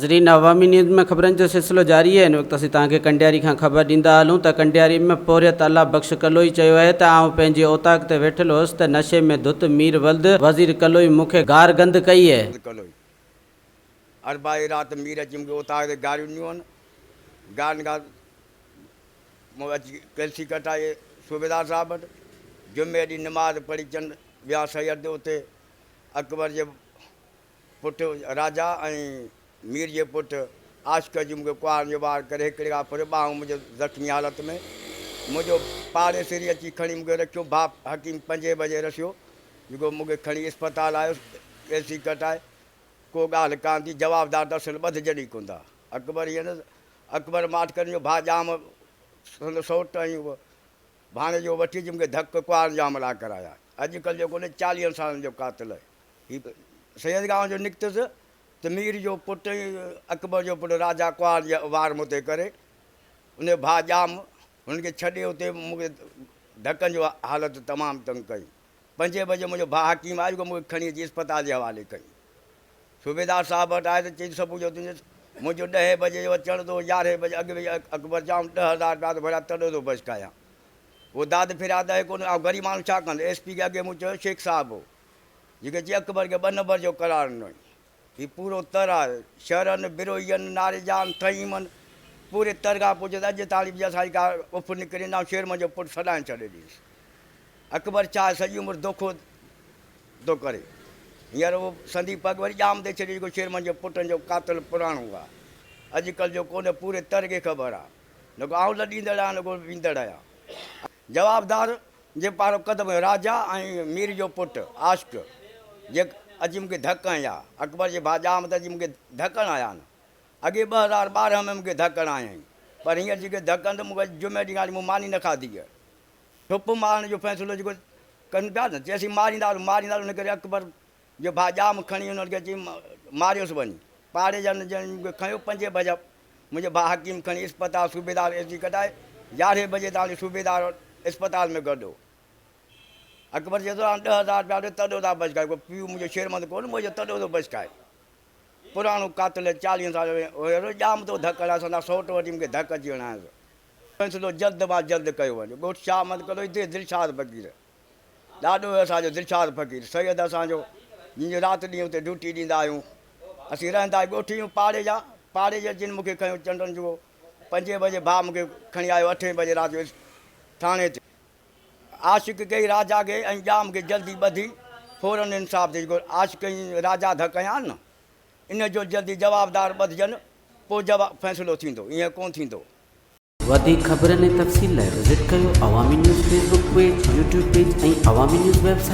नाज़रीन अवामी न्यूज़ में ख़बरनि जो सिलसिलो जारी है। इन वक़्तु असीं तव्हांखे कंडियारी खां ख़बर ॾींदा हलूं त कंडियारी में पोरियत अल्लाह बख़्श कलोई चयो आहे त आउं पंहिंजे ओताक ते वेठल हुअसि त नशे में धुत मीर वल्द वज़ीर कलोई मूंखे गार गंद कई है। अरबाई रात मीर अची मूंखे उतार ते गारियूं ॾिनियूं आहिनि। गारियुनि खां मूं अची कैल्सी कटाए सूबेदार साहब वटि जुमे ॾींहुं निमाज़ पढ़ी चंद विया सैयद उते अकबर जे पुटु राजा ऐं मीर जे पुटु आशिक़ जी मूंखे कुंवार जो वार करे हिकिड़े खां पुर ॿाहूं मुंहिंजो ज़ख़्मी हालत में मुंहिंजो पाड़े सिरी अची खणी मूंखे रखियो। भाउ हकीम 5 बजे रसियो जेको मूंखे खणी इस्पताल आयो कैल्सी कटाए को ॻाल्हि कान थी जवाबदार त असल ॿध जॾहिं कोन्ह था। अकबर ईअं न अकबर माटकर जो भाउ जाम सोट ऐं भाणे जो वठी अची मूंखे धक कुंवार जा हमला कराया। अॼुकल्ह जो कोन्हे 40 सालनि जो कातिल हीउ सैयद गांव जो निकितुसि त मीर जो पुटु अकबर जो पुटु राजा कुंवार जा वार मूं ते करे उन भाउ जाम हुनखे छॾे उते मूंखे धकनि जो हालत तमामु तंग कई। 5 बजे मुंहिंजो भाउ हकीम आयो जेको मूंखे खणी अची इस्पताल जे हवाले कई। सूबेदार साहब वटि आए त चई सुबुह जो तुंहिंजो मुंहिंजो 10 बजे जो अचण थो 11 बजे अॻु वेही अकबर जाम 10,000 रुपया भरिया तॾहिं थो बचकायां। उहो दाद फिरियाद आहे कोन ऐं ग़रीब माण्हू छा कंदो। SP खे अॻे मूं चयो शेख साहिबु जेके चई अकबर खे 2 नंबर जो करार ॾिनो हीउ पूरो तर आहे शहरनि बिरोहियनि नारेजान ठहीमनि पूरे तर खां पुछे त अॼु ताईं बि असांजी का उफ निकिरे न शेर मुंहिंजो पुटु सॾाए छॾे ॾींसि। अकबर छा सॼी उमिरि दोखो थो करे। हींअर उहो संदीप पग वरी जाम ते छॾे जेको शेर मुंहिंजे पुटनि जो कातिल पुराणो आहे। अॼुकल्ह जो कोन्हे पूरे तर खे ख़बर आहे न को आउं लॾींदड़ आहियां न को वींदड़ आहियां। जवाबदार जे पारो क़दम राजा ऐं मीर जो पुटु आशिक़ जे अची मूंखे धक हयां। अकबर जे भाउ जाम त अची मूंखे धकणु आया आहिनि। अॻे 2012 में मूंखे धकणु आया आहिनि पर हींअर जेके धकनि त मूंखे जुमे ॾींहुं खां मूं मानी न खाधी आहे। ठुप मारण जो फ़ैसिलो जेको कनि पिया न चएसीं मारींदासीं मारींदासीं हिन करे अकबर जो भाउ जाम खणी हुनखे अची मारियोसि वञी पाड़े जा मूंखे खयो 5 बजे मुंहिंजो भाउ हकीम खणी इस्पताल सूबेदार AC कढाए 11 बजे ताईं सूबेदार इस्पताल में गॾो। अकबर जे दौरान 10,000 रुपया तॾो था बचकाए को पीउ मुंहिंजो शेरमंद कोन्हे मुंहिंजो तॾो थो बचकाए। पुराणो कातिल 40 साल हुयो जाम थो धक हलाए सदा सोट वठी मूंखे धक अची हणायसि। फ़ैसिलो जल्द मां जल्द कयो वञे। ॻोठ शाह मत करो हिते दिलशाद फ़क़ीर ॾाढो असांजो दिलशाद फ़क़ीर सैयद असांजो जंहिंजो राति ॾींहुं उते ड्यूटी ॾींदा आहियूं असीं रहंदा आहियूं ॻोठी आहियूं पाड़े जा जिन मूंखे खयो चंडनि जो 5 बजे भाउ मूंखे खणी आयो 8 बजे राति जो थाणे ते आशिक़ कई राजा खे ऐं जाम खे जल्दी ॿधी फौरन इंसाफ़ थिए जेको आशिक़ ऐं राजा धक हयां न इन जो जल्दी जवाबदार ॿधिजनि पोइ फ़ैसिलो थींदो ईअं कोन्ह थींदो। वधीक ख़बरनि ऐं तफ़सील लाइ विज़िट कयो अवामी news Facebook page YouTube page ऐं अवामी न्यूज़ वेबसाइट।